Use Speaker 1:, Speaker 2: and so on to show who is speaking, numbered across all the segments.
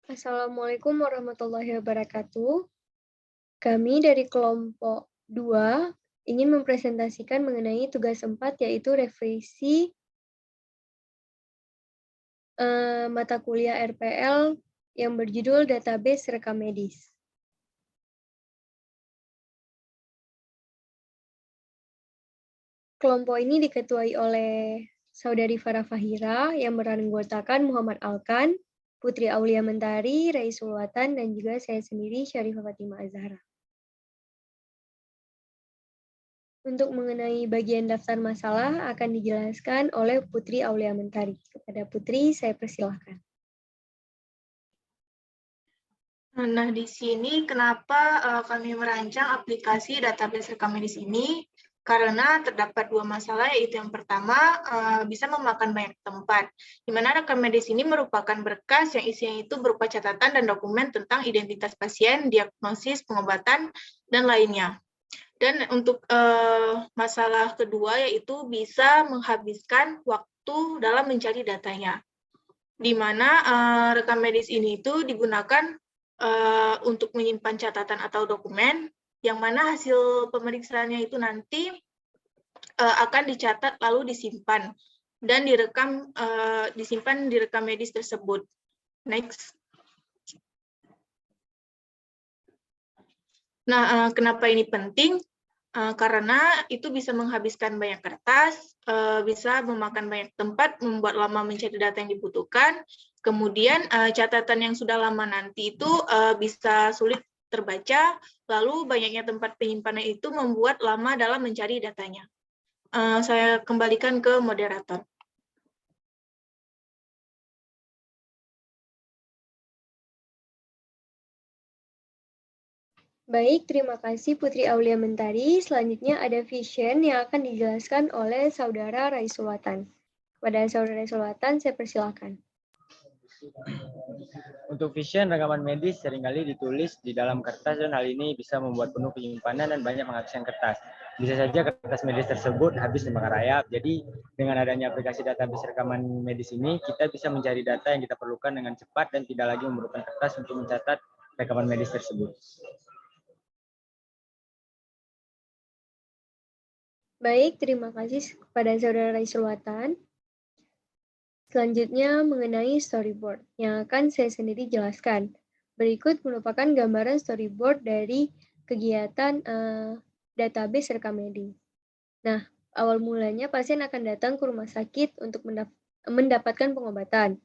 Speaker 1: Assalamualaikum warahmatullahi wabarakatuh. Kami dari kelompok 2 ingin mempresentasikan mengenai tugas 4 yaitu revisi mata kuliah RPL yang berjudul Database Rekam Medis. Kelompok ini diketuai oleh Saudari Farah Fahira yang beranggotakan Muhammad Alkan, Putri Aulia Mentari, Rai Sulwatan, dan juga saya sendiri Syarifah Fatimah Azhara. Untuk mengenai bagian daftar masalah akan dijelaskan oleh Putri Aulia Mentari. Kepada Putri, saya persilahkan.
Speaker 2: Nah, di sini kenapa kami merancang aplikasi database rekam medis ini? Karena terdapat dua masalah, yaitu yang pertama, bisa memakan banyak tempat, di mana rekam medis ini merupakan berkas yang isinya itu berupa catatan dan dokumen tentang identitas pasien, diagnosis, pengobatan, dan lainnya. Dan untuk masalah kedua, yaitu bisa menghabiskan waktu dalam mencari datanya, di mana rekam medis ini itu digunakan untuk menyimpan catatan atau dokumen, yang mana hasil pemeriksaannya itu nanti akan dicatat lalu disimpan dan disimpan di rekam medis tersebut. Next. Nah, kenapa ini penting? Karena itu bisa menghabiskan banyak kertas, bisa memakan banyak tempat, membuat lama mencari data yang dibutuhkan. Kemudian catatan yang sudah lama nanti itu bisa sulit terbaca, lalu banyaknya tempat penyimpanan itu membuat lama dalam mencari datanya. Saya kembalikan ke moderator.
Speaker 1: Baik, terima kasih Putri Aulia Mentari. Selanjutnya ada vision yang akan dijelaskan oleh Saudara Rai Sulwatan. Kepada Saudara Rai Sulwatan, saya persilahkan.
Speaker 3: Untuk vision rekaman medis seringkali ditulis di dalam kertas dan hal ini bisa membuat penuh penyimpanan dan banyak menghabiskan kertas. Bisa saja kertas medis tersebut habis dimakan rayap. Jadi dengan adanya aplikasi database rekaman medis ini, kita bisa mencari data yang kita perlukan dengan cepat dan tidak lagi memerlukan kertas untuk mencatat rekaman medis tersebut.
Speaker 1: Baik, terima kasih kepada Saudara Rai Sulwatan. Selanjutnya mengenai storyboard yang akan saya sendiri jelaskan. Berikut merupakan gambaran storyboard dari kegiatan database rekam medis. Nah, awal mulanya pasien akan datang ke rumah sakit untuk mendapatkan pengobatan.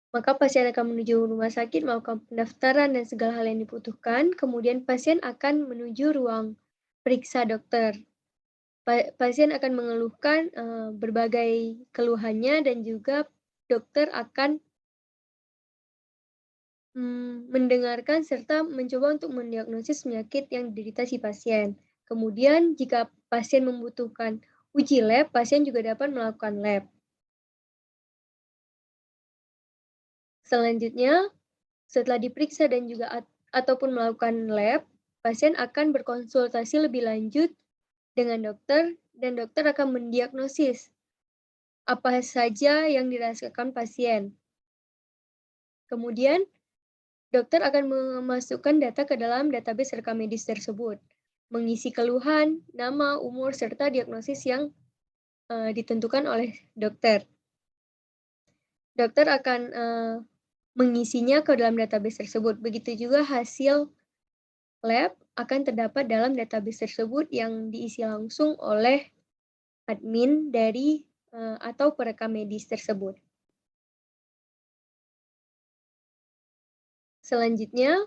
Speaker 1: Maka pasien akan menuju rumah sakit, melakukan pendaftaran dan segala hal yang dibutuhkan. Kemudian pasien akan menuju ruang periksa dokter. Pasien akan mengeluhkan berbagai keluhannya dan juga dokter akan mendengarkan serta mencoba untuk mendiagnosis penyakit yang diderita si pasien. Kemudian jika pasien membutuhkan uji lab, pasien juga dapat melakukan lab. Selanjutnya, setelah diperiksa dan juga ataupun melakukan lab, pasien akan berkonsultasi lebih lanjut dengan dokter dan dokter akan mendiagnosis apa saja yang dirasakan pasien. Kemudian, dokter akan memasukkan data ke dalam database rekam medis tersebut, mengisi keluhan, nama, umur, serta diagnosis yang ditentukan oleh dokter. Dokter akan mengisinya ke dalam database tersebut. Begitu juga hasil lab akan terdapat dalam database tersebut yang diisi langsung oleh admin dari atau perekam medis tersebut. Selanjutnya,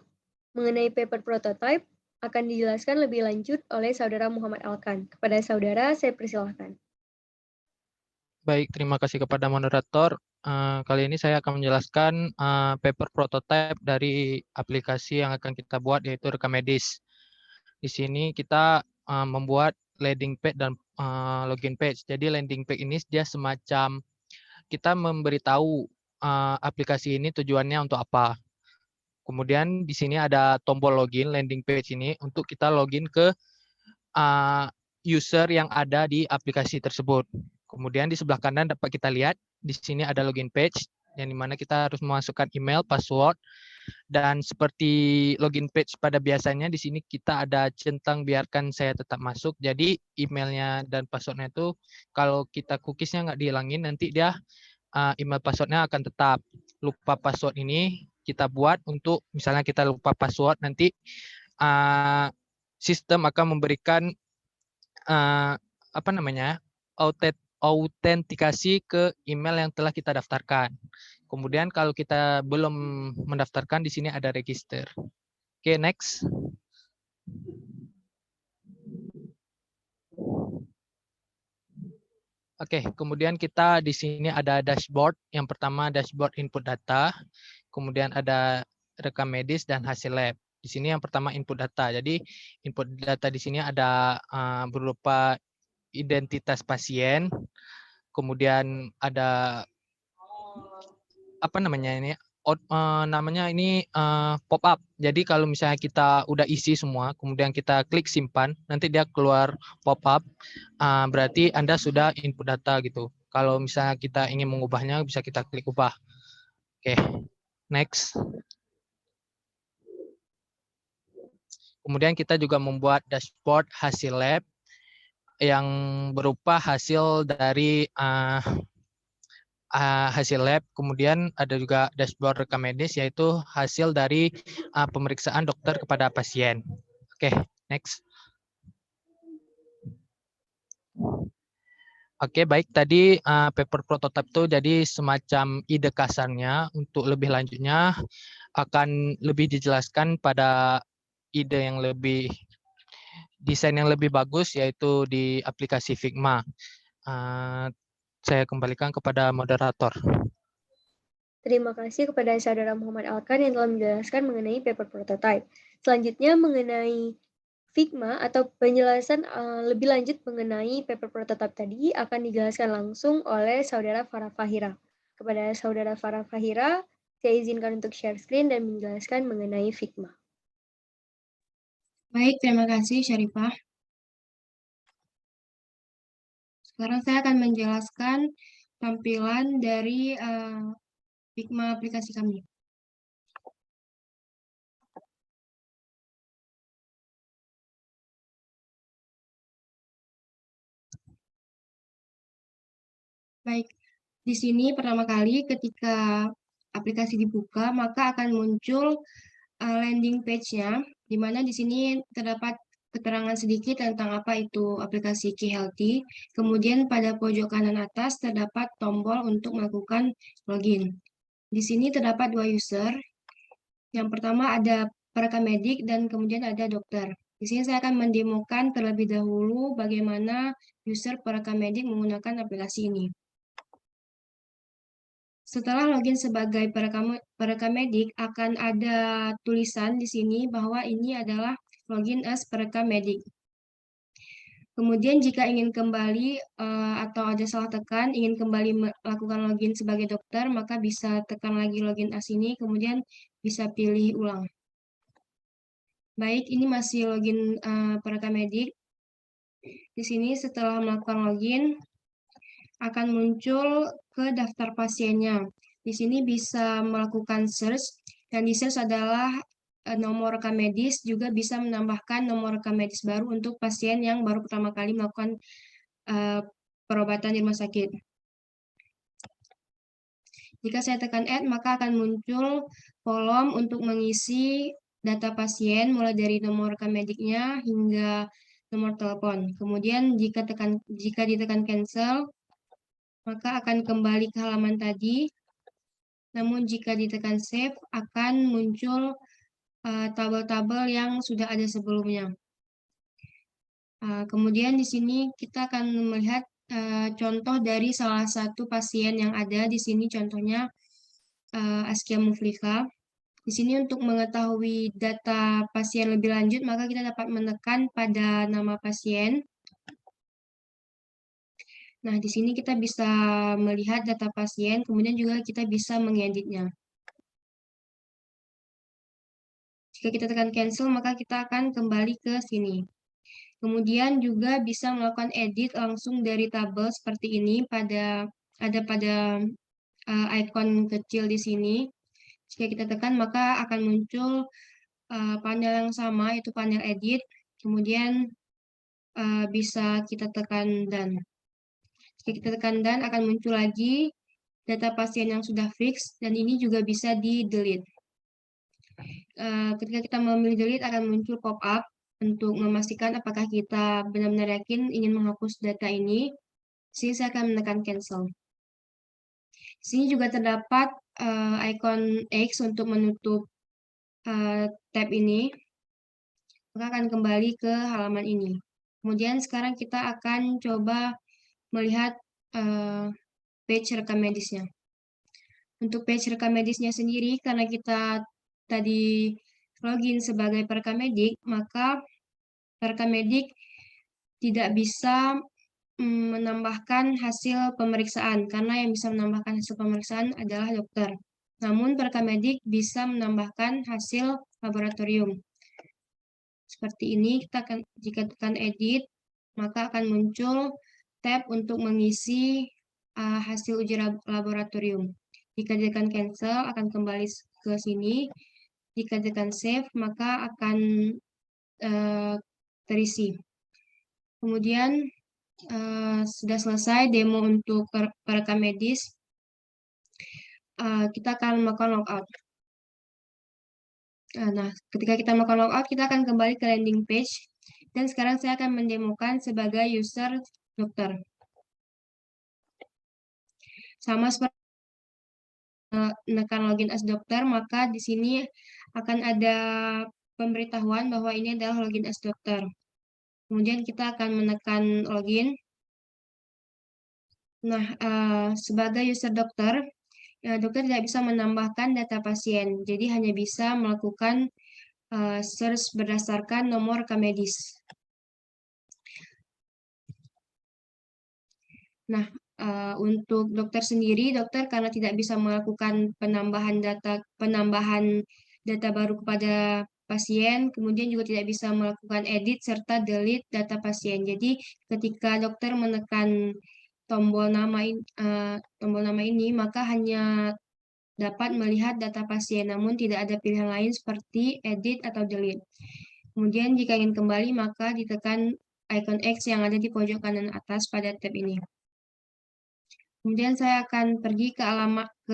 Speaker 1: mengenai paper prototype akan dijelaskan lebih lanjut oleh Saudara Muhammad Alkan. Kepada Saudara, saya persilahkan.
Speaker 4: Baik, terima kasih kepada moderator. Kali ini saya akan menjelaskan paper prototype dari aplikasi yang akan kita buat, yaitu rekam medis. Di sini kita membuat landing page dan login page. Jadi landing page ini dia semacam kita memberitahu aplikasi ini tujuannya untuk apa. Kemudian di sini ada tombol login landing page ini untuk kita login ke user yang ada di aplikasi tersebut. Kemudian di sebelah kanan dapat kita lihat di sini ada login page. yang dimana kita harus memasukkan email, password, dan seperti login page pada biasanya di sini kita ada centang biarkan saya tetap masuk. Jadi emailnya dan passwordnya itu kalau kita cookiesnya nggak dihilangin, nanti dia email passwordnya akan tetap. Lupa password ini kita buat untuk misalnya kita lupa password, nanti sistem akan memberikan autentikasi ke email yang telah kita daftarkan. Kemudian kalau kita belum mendaftarkan, di sini ada register. Oke, next. Oke, kemudian kita di sini ada dashboard. Yang pertama dashboard input data, kemudian ada rekam medis dan hasil lab. Di sini yang pertama input data. Jadi input data di sini ada berupa identitas pasien, kemudian ada namanya ini pop up. Jadi kalau misalnya kita udah isi semua, kemudian kita klik simpan, nanti dia keluar pop up, berarti Anda sudah input data gitu. Kalau misalnya kita ingin mengubahnya, bisa kita klik ubah. Oke, next. Kemudian kita juga membuat dashboard hasil lab yang berupa hasil dari hasil lab, kemudian ada juga dashboard rekam medis, yaitu hasil dari pemeriksaan dokter kepada pasien. Oke, next. Oke, baik. Tadi paper prototype itu jadi semacam ide kasarnya. Untuk lebih lanjutnya akan lebih dijelaskan pada ide yang lebih, desain yang lebih bagus, yaitu di aplikasi Figma. Saya kembalikan kepada moderator.
Speaker 1: Terima kasih kepada Saudara Muhammad Alkan yang telah menjelaskan mengenai paper prototype. Selanjutnya mengenai Figma atau penjelasan lebih lanjut mengenai paper prototype tadi akan dijelaskan langsung oleh Saudara Farah Fahira. Kepada Saudara Farah Fahira, saya izinkan untuk share screen dan menjelaskan mengenai Figma.
Speaker 5: Baik, terima kasih Syarifah. Sekarang saya akan menjelaskan tampilan dari Figma aplikasi kami. Baik, di sini pertama kali ketika aplikasi dibuka, maka akan muncul landing page-nya, di mana di sini terdapat keterangan sedikit tentang apa itu aplikasi KeyHealthy. Kemudian pada pojok kanan atas terdapat tombol untuk melakukan login. Di sini terdapat dua user. Yang pertama ada perekam medik dan kemudian ada dokter. Di sini saya akan mendemokan terlebih dahulu bagaimana user perekam medik menggunakan aplikasi ini. Setelah login sebagai perekam medik, akan ada tulisan di sini bahwa ini adalah login as perekam medik. Kemudian jika ingin kembali atau ada salah tekan, ingin kembali melakukan login sebagai dokter, maka bisa tekan lagi login as ini, kemudian bisa pilih ulang. Baik, ini masih login perekam medik. Di sini setelah melakukan login, akan muncul ke daftar pasiennya. Di sini bisa melakukan search, dan di search adalah nomor rekam medis, juga bisa menambahkan nomor rekam medis baru untuk pasien yang baru pertama kali melakukan perobatan di rumah sakit. Jika saya tekan add, maka akan muncul kolom untuk mengisi data pasien, mulai dari nomor rekam mediknya hingga nomor telepon. Kemudian jika ditekan cancel, maka akan kembali ke halaman tadi. Namun jika ditekan save, akan muncul tabel-tabel yang sudah ada sebelumnya. Kemudian di sini kita akan melihat contoh dari salah satu pasien yang ada di sini, contohnya Askia Muflika. Di sini untuk mengetahui data pasien lebih lanjut, maka kita dapat menekan pada nama pasien. Nah, di sini kita bisa melihat data pasien, kemudian juga kita bisa mengeditnya. Jika kita tekan cancel, maka kita akan kembali ke sini. Kemudian juga bisa melakukan edit langsung dari tabel seperti ini pada icon kecil di sini. Jika kita tekan, maka akan muncul panel yang sama, yaitu panel edit. Kemudian bisa kita tekan done. Jika kita tekan done, akan muncul lagi data pasien yang sudah fix, dan ini juga bisa di-delete. Ketika kita memilih delete, akan muncul pop-up untuk memastikan apakah kita benar-benar yakin ingin menghapus data ini. Sini saya akan menekan cancel. Di sini juga terdapat icon X untuk menutup tab ini. Maka akan kembali ke halaman ini. Kemudian sekarang kita akan coba melihat page rekam medisnya. Untuk page rekam medisnya sendiri, karena kita tadi login sebagai perekam medik, maka perekam medik tidak bisa menambahkan hasil pemeriksaan, karena yang bisa menambahkan hasil pemeriksaan adalah dokter. Namun perekam medik bisa menambahkan hasil laboratorium. Seperti ini, jika tekan edit, maka akan muncul tab untuk mengisi hasil uji laboratorium. Jika ditekan cancel, akan kembali ke sini. Jika ditekan save, maka akan terisi. Kemudian sudah selesai demo untuk perekam medis. Kita akan melakukan logout. Nah, ketika kita melakukan logout, kita akan kembali ke landing page. Dan sekarang saya akan mendemokan sebagai user dokter. Sama seperti menekan login as dokter, maka di sini akan ada pemberitahuan bahwa ini adalah login as dokter. Kemudian kita akan menekan login. Nah, sebagai user dokter, dokter tidak bisa menambahkan data pasien, jadi hanya bisa melakukan search berdasarkan nomor rekam medis. Nah, untuk dokter sendiri, dokter karena tidak bisa melakukan penambahan data baru kepada pasien, kemudian juga tidak bisa melakukan edit serta delete data pasien. Jadi, ketika dokter menekan tombol nama ini, maka hanya dapat melihat data pasien, namun tidak ada pilihan lain seperti edit atau delete. Kemudian, jika ingin kembali, maka ditekan icon X yang ada di pojok kanan atas pada tab ini. Kemudian saya akan pergi ke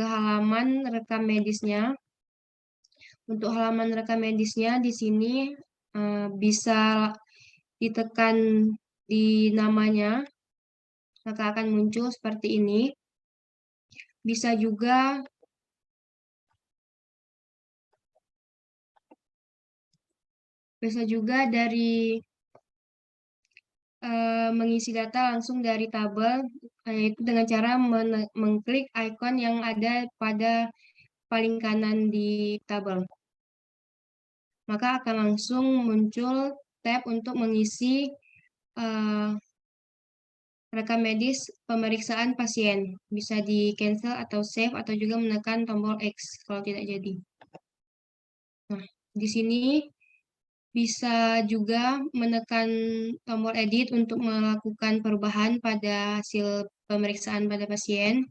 Speaker 5: halaman rekam medisnya. Untuk halaman rekam medisnya di sini bisa ditekan di namanya, maka akan muncul seperti ini. Bisa juga dari mengisi data langsung dari tabel, yaitu dengan cara mengklik icon yang ada pada paling kanan di tabel. Maka akan langsung muncul tab untuk mengisi rekam medis pemeriksaan pasien. Bisa di cancel atau save atau juga menekan tombol X kalau tidak jadi. Nah, di sini bisa juga menekan tombol edit untuk melakukan perubahan pada hasil pemeriksaan pada pasien.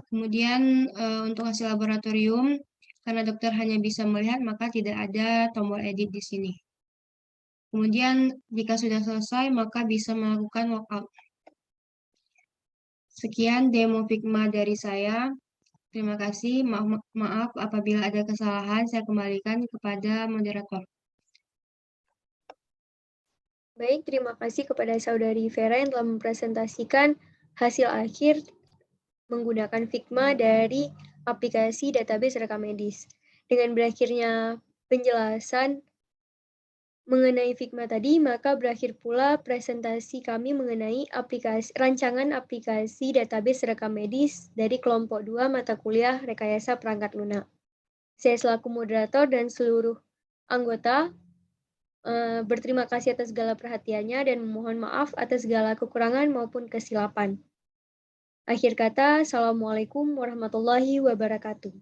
Speaker 5: Kemudian untuk hasil laboratorium, karena dokter hanya bisa melihat, maka tidak ada tombol edit di sini. Kemudian jika sudah selesai, maka bisa melakukan logout. Sekian demo Figma dari saya. Terima kasih. Maaf apabila ada kesalahan, saya kembalikan kepada moderator.
Speaker 1: Baik, terima kasih kepada Saudari Vera yang telah mempresentasikan hasil akhir menggunakan Figma dari aplikasi database rekam medis. Dengan berakhirnya penjelasan mengenai Figma tadi, maka berakhir pula presentasi kami mengenai rancangan aplikasi database rekam medis dari kelompok 2 mata kuliah Rekayasa Perangkat Lunak. Saya selaku moderator dan seluruh anggota berterima kasih atas segala perhatiannya dan memohon maaf atas segala kekurangan maupun kesilapan. Akhir kata, Assalamualaikum warahmatullahi wabarakatuh.